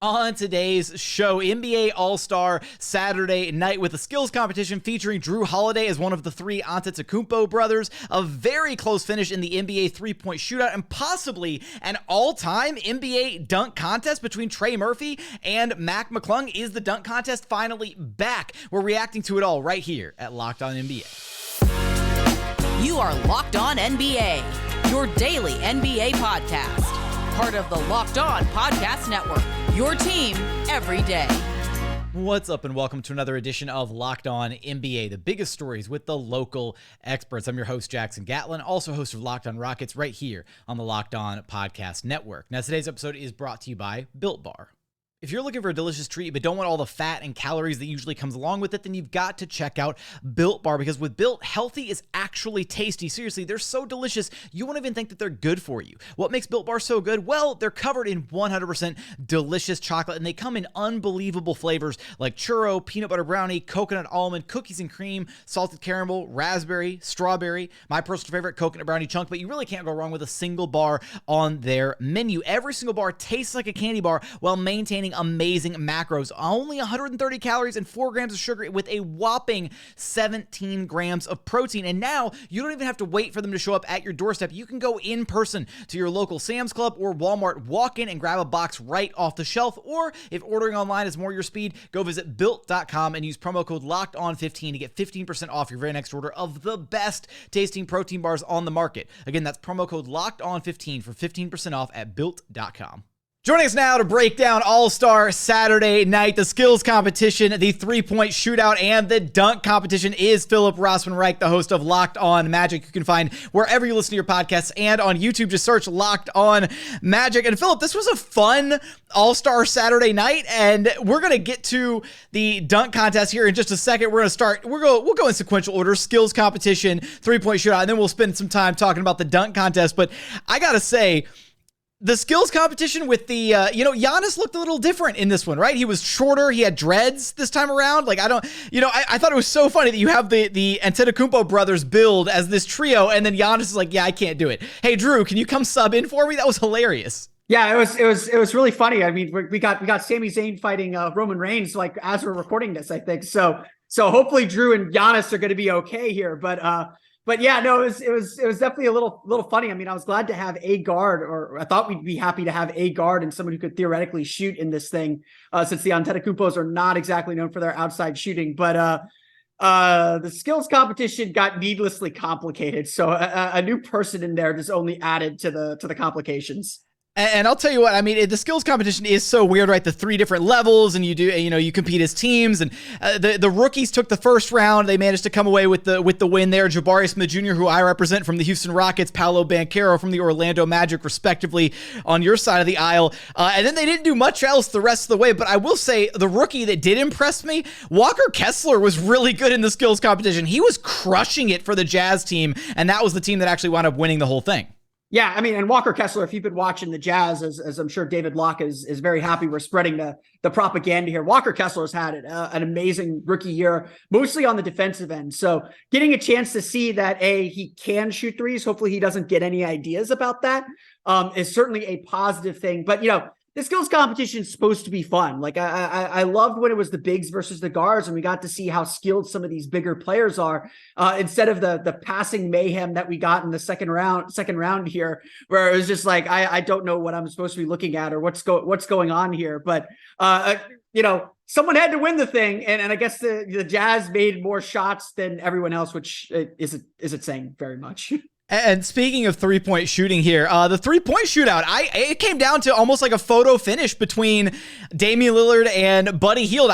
On today's show, NBA All-Star Saturday night with a skills competition featuring Jrue Holiday as one of the three Antetokounmpo brothers, a very close finish in the NBA three-point shootout, and possibly an all-time NBA dunk contest between Trey Murphy and McClung. Is the dunk contest finally back? We're reacting to it all right here at Locked On NBA. You are Locked On NBA, your daily NBA podcast. Part of the Locked On Podcast Network, your team every day. What's up and welcome to another edition of Locked On NBA, the biggest stories with the local experts. I'm your host, Jackson Gatlin, also host of Locked On Rockets right here on the Locked On Podcast Network. Now, today's episode is brought to you by Built Bar. If you're looking for a delicious treat but don't want all the fat and calories that usually comes along with it, then you've got to check out Built Bar, because with Built, healthy is actually tasty. Seriously, they're so delicious, you won't even think that they're good for you. What makes Built Bar so good? Well, they're covered in 100% delicious chocolate, and they come in unbelievable flavors like churro, peanut butter brownie, coconut almond, cookies and cream, salted caramel, raspberry, strawberry, my personal favorite, coconut brownie chunk, but you really can't go wrong with a single bar on their menu. Every single bar tastes like a candy bar while maintaining amazing macros. Only 130 calories and 4 grams of sugar with a whopping 17 grams of protein. And now you don't even have to wait for them to show up at your doorstep. You can go in person to your local Sam's Club or Walmart, walk in and grab a box right off the shelf. Or if ordering online is more your speed, go visit built.com and use promo code LOCKEDON15 to get 15% off your very next order of the best tasting protein bars on the market. Again, that's promo code LOCKEDON15 for 15% off at built.com. Joining us now to break down All-Star Saturday night, the skills competition, the three-point shootout, and the dunk competition is Philip Rossman-Reich, the host of Locked On Magic. You can find wherever you listen to your podcasts and on YouTube. Just search Locked On Magic. And Philip, this was a fun All-Star Saturday night, and we're going to get to the dunk contest here in just a second. We're going to start, we'll go in sequential order: skills competition, three-point shootout, and then we'll spend some time talking about the dunk contest. But I got to say, the skills competition with the, Giannis looked a little different in this one, right? He was shorter. He had dreads this time around. Like, I thought it was so funny that you have the Antetokounmpo brothers build as this trio, and then Giannis is like, yeah, I can't do it. Hey, Jrue, can you come sub in for me? That was hilarious. Yeah, it was really funny. I mean, we got Sami Zayn fighting Roman Reigns, like, as we're recording this, I think. So hopefully Jrue and Giannis are going to be okay here. But yeah, no, it was definitely a little funny. I mean, I was glad to have a guard, or I thought we'd be happy to have a guard and someone who could theoretically shoot in this thing, since the Antetokounmpos are not exactly known for their outside shooting. But the skills competition got needlessly complicated, so a new person in there just only added to the complications. And I'll tell you what, I mean, the skills competition is so weird, right? The 3 different levels, and you compete as teams, and the rookies took the first round. They managed to come away with the win there. Jabari Smith Jr., who I represent from the Houston Rockets, Paolo Banchero from the Orlando Magic, respectively, on your side of the aisle. And then they didn't do much else the rest of the way. But I will say, the rookie that did impress me, Walker Kessler, was really good in the skills competition. He was crushing it for the Jazz team, and that was the team that actually wound up winning the whole thing. Yeah, I mean, and Walker Kessler, if you've been watching the Jazz, as I'm sure David Locke is very happy we're spreading the propaganda here, Walker Kessler has had an amazing rookie year, mostly on the defensive end. So getting a chance to see that, he can shoot threes, hopefully he doesn't get any ideas about that, is certainly a positive thing. But, the skills competition is supposed to be fun. Like, I loved when it was the bigs versus the guards, and we got to see how skilled some of these bigger players are, instead of the passing mayhem that we got in the second round here, where it was just like, I don't know what I'm supposed to be looking at or what's going on here. But someone had to win the thing, and I guess the Jazz made more shots than everyone else, which isn't saying very much. And speaking of three-point shooting here, the three-point shootout, it came down to almost like a photo finish between Damian Lillard and Buddy Hield.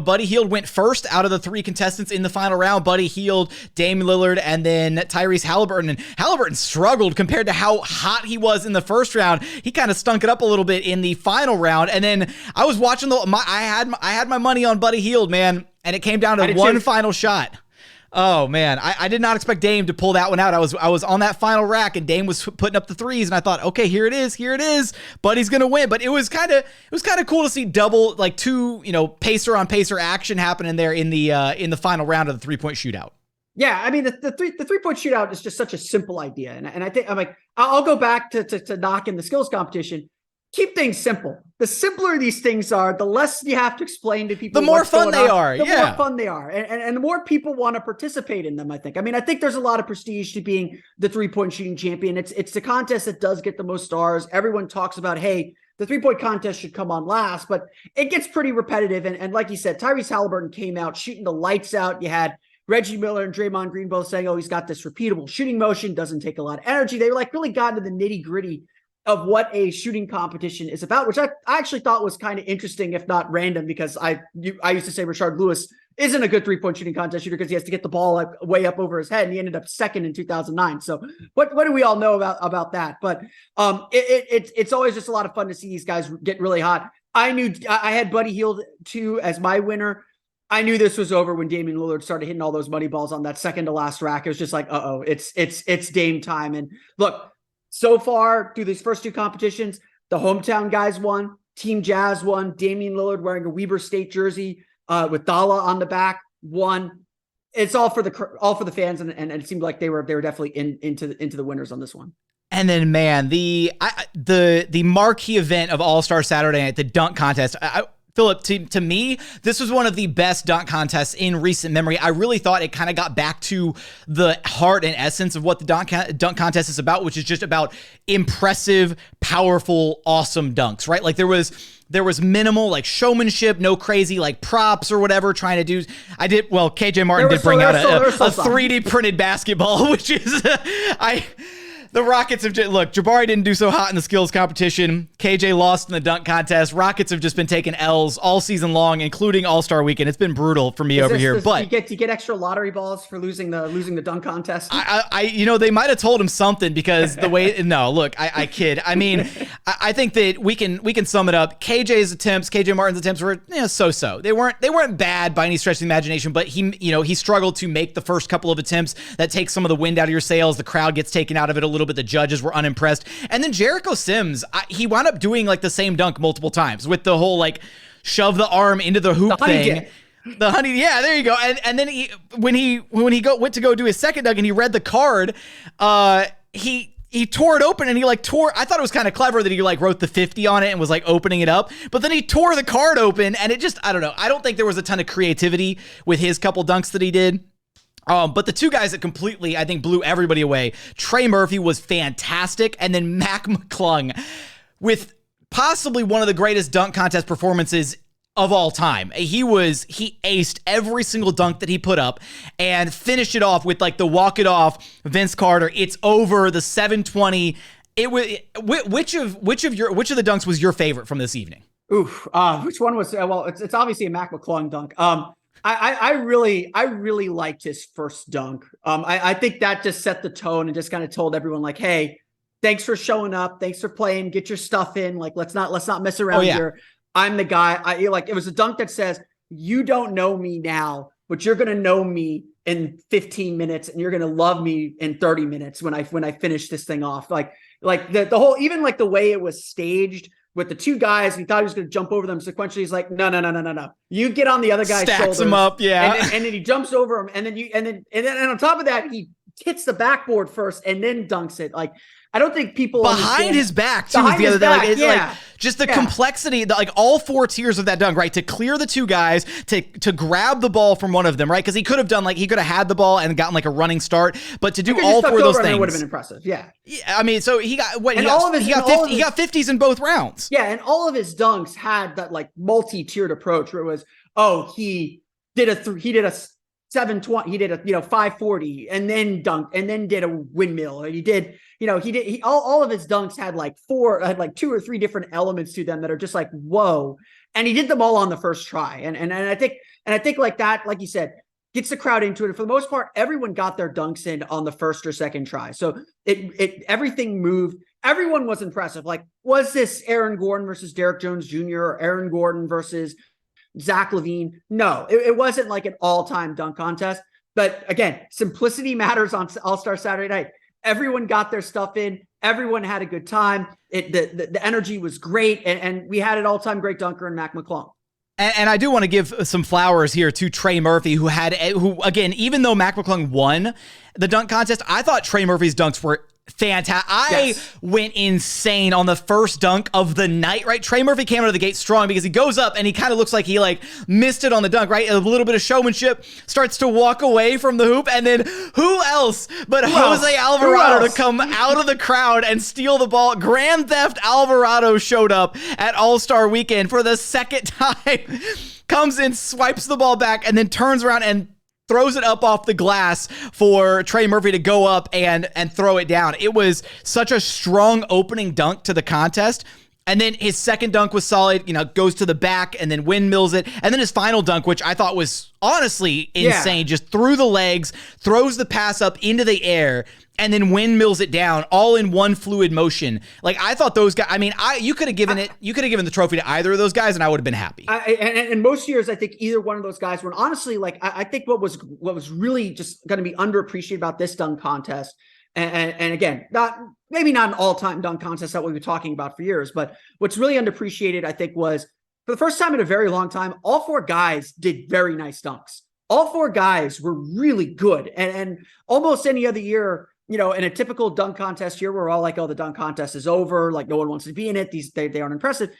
Buddy Hield went first out of the 3 contestants in the final round. Buddy Hield, Damian Lillard, and then Tyrese Halliburton. And Halliburton struggled compared to how hot he was in the first round. He kind of stunk it up a little bit in the final round. And then I was watching I had my money on Buddy Hield, man, and it came down to one final shot. Oh man, I did not expect Dame to pull that one out. I was on that final rack, and Dame was putting up the threes, and I thought, okay, here it is. Buddy's gonna win. But it was kind of cool to see double, like, 2, pacer on pacer action happening there in the final round of the 3-point shootout. Yeah, I mean, the three-point shootout is just such a simple idea, and I think I'll go back to knocking the skills competition. keep things simple. The simpler these things are, the less you have to explain to people. The more fun they are. The more fun they are. And the more people want to participate in them, I think. I mean, I think there's a lot of prestige to being the 3-point shooting champion. It's the contest that does get the most stars. Everyone talks about, hey, the 3-point contest should come on last, but it gets pretty repetitive. And like you said, Tyrese Halliburton came out shooting the lights out. You had Reggie Miller and Draymond Green both saying, oh, he's got this repeatable shooting motion, doesn't take a lot of energy. They were like really got into the nitty gritty of what a shooting competition is about, which I actually thought was kind of interesting, if not random, because I used to say Rashard Lewis isn't a good 3-point shooting contest shooter because he has to get the ball like way up over his head, and he ended up second in 2009. So what do we all know about that? But it's always just a lot of fun to see these guys get really hot. I had Buddy Hield too as my winner. I knew this was over when Damian Lillard started hitting all those money balls on that second to last rack. It was just like, it's Dame time. And look, so far through these first two competitions, the hometown guys won, Team Jazz won, Damian Lillard wearing a Weber State jersey with Dalla on the back won. It's all for the fans, and it seemed like they were definitely into the winners on this one. And then, man, the marquee event of All-Star Saturday Night, the dunk contest. Philip, to me, this was one of the best dunk contests in recent memory. I really thought it kind of got back to the heart and essence of what the dunk contest is about, which is just about impressive, powerful, awesome dunks, right? Like there was minimal like showmanship, no crazy like props or whatever trying to do. KJ Martin did bring out a 3D printed basketball, which is the Rockets have look, Jabari didn't do so hot in the skills competition. KJ lost in the dunk contest. Rockets have just been taking L's all season long, including All-Star Weekend. It's been brutal for me over here. But do you get extra lottery balls for losing the dunk contest? They might have told him something because the way. No, look, I kid. I mean, I think that we can sum it up. KJ Martin's attempts were so-so. They weren't bad by any stretch of the imagination, but he struggled to make the first couple of attempts. That takes some of the wind out of your sails. The crowd gets taken out of it a little bit. The judges were unimpressed. And then Jericho Sims, he wound up doing like the same dunk multiple times with the whole like shove the arm into the hoop thing. The honey, yeah, there you go. And then when he went to go do his second dunk and he read the card, he tore it open and he like tore. I thought it was kind of clever that he like wrote the 50 on it and was like opening it up, but then he tore the card open and it just, I don't know. I don't think there was a ton of creativity with his couple dunks that he did. But the two guys that completely, I think, blew everybody away, Trey Murphy was fantastic, and then McClung with possibly one of the greatest dunk contest performances of all time. He aced every single dunk that he put up and finished it off with like the walk it off Vince Carter. It's over the 720. It was which of the dunks was your favorite from this evening? Which one was? Well, it's obviously a McClung dunk. I really liked his first dunk. I think that just set the tone and just kind of told everyone like, hey, thanks for showing up. Thanks for playing. Get your stuff in. Like, let's not mess around here. I'm the guy. It was a dunk that says, you don't know me now, but you're going to know me in 15 minutes and you're going to love me in 30 minutes when I finish this thing off. Like the whole, even like the way it was staged with the two guys, and he thought he was going to jump over them sequentially. He's like, no. You get on the other guy's shoulders. Stacks him up, yeah. And then he jumps over him, and then on top of that, he hits the backboard first and then dunks it. Like, I don't think people behind his back too. Is the other thing. Like, it's like just the complexity, like all four tiers of that dunk, right? To clear the two guys, to grab the ball from one of them, right? Because he could have had the ball and gotten like a running start, but to do all four of those things would have been impressive. Yeah. I mean, so he got what? He got 50s in both rounds. Yeah, and all of his dunks had that like multi-tiered approach where it was, he did a 720, he did a 540 and then dunked and then did a windmill. And he did all of his dunks had like two or three different elements to them that are just like, whoa. And he did them all on the first try. And I think like that, like you said, gets the crowd into it. And for the most part, everyone got their dunks in on the first or second try. So everything moved. Everyone was impressive. Like, was this Aaron Gordon versus Derrick Jones Jr. or Aaron Gordon versus Zach LaVine? No, it wasn't like an all-time dunk contest. But again, simplicity matters on All-Star Saturday Night. Everyone got their stuff in. Everyone had a good time. The energy was great, and we had an all-time great dunker in McClung. And I do want to give some flowers here to Trey Murphy, who again, even though McClung won the dunk contest, I thought Trey Murphy's dunks were Fantastic. I went insane on the first dunk of the night, right? Trey Murphy came out of the gate strong because he goes up and he kind of looks like he missed it on the dunk, right? A little bit of showmanship, starts to walk away from the hoop, and then who else but Jose Alvarado to come out of the crowd and steal the ball. Grand Theft Alvarado showed up at All-Star Weekend for the second time, comes in, swipes the ball back, and then turns around and throws it up off the glass for Trey Murphy to go up and throw it down. It was such a strong opening dunk to the contest. And then his second dunk was solid, goes to the back and then windmills it. And then his final dunk, which I thought was honestly insane, just through the legs, throws the pass up into the air, and then windmills it down all in one fluid motion. I thought those guys, you could have given the trophy to either of those guys and I would have been happy. And most years, I think either one of those guys were honestly, I think what was really just going to be underappreciated about this dunk contest. And again, maybe not an all-time dunk contest that we've been talking about for years, but what's really underappreciated, I think, was for the first time in a very long time, all four guys did very nice dunks. All four guys were really good. And almost any other year, in a typical dunk contest year, we're all like, oh, the dunk contest is over. No one wants to be in it. They aren't impressive.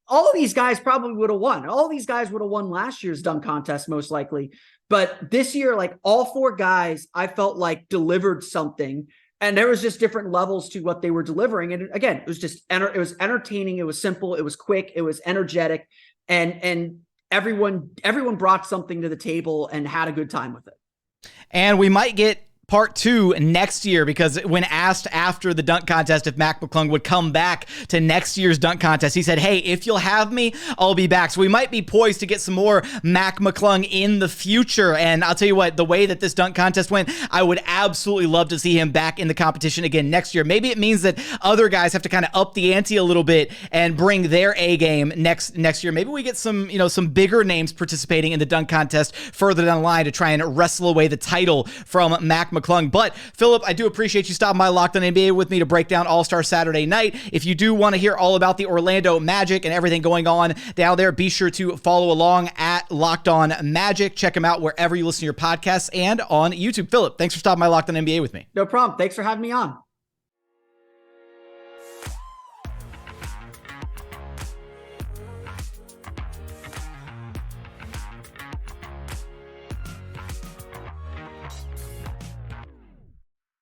All of these guys probably would have won. All of these guys would have won last year's dunk contest, most likely. But this year, all four guys, I felt delivered something. And there was just different levels to what they were delivering. And again, it was just, it was entertaining. It was simple. It was quick. It was energetic. And everyone brought something to the table and had a good time with it. And we might get part 2 next year, because when asked after the dunk contest if Mac McClung would come back to next year's dunk contest, he said, hey, if you'll have me, I'll be back. So we might be poised to get some more Mac McClung in the future. And I'll tell you what, the way that this dunk contest went, I would absolutely love to see him back in the competition again next year. Maybe it means that other guys have to kind of up the ante a little bit and bring their A game next year. Maybe we get some bigger names participating in the dunk contest further down the line to try and wrestle away the title from Mac McClung. But Philip, I do appreciate you stopping by Locked On NBA with me to break down All-Star Saturday night. If you do want to hear all about the Orlando Magic and everything going on down there, be sure to follow along at Locked On Magic. Check them out wherever you listen to your podcasts and on YouTube. Philip, thanks for stopping by Locked On NBA with me. No problem. Thanks for having me on.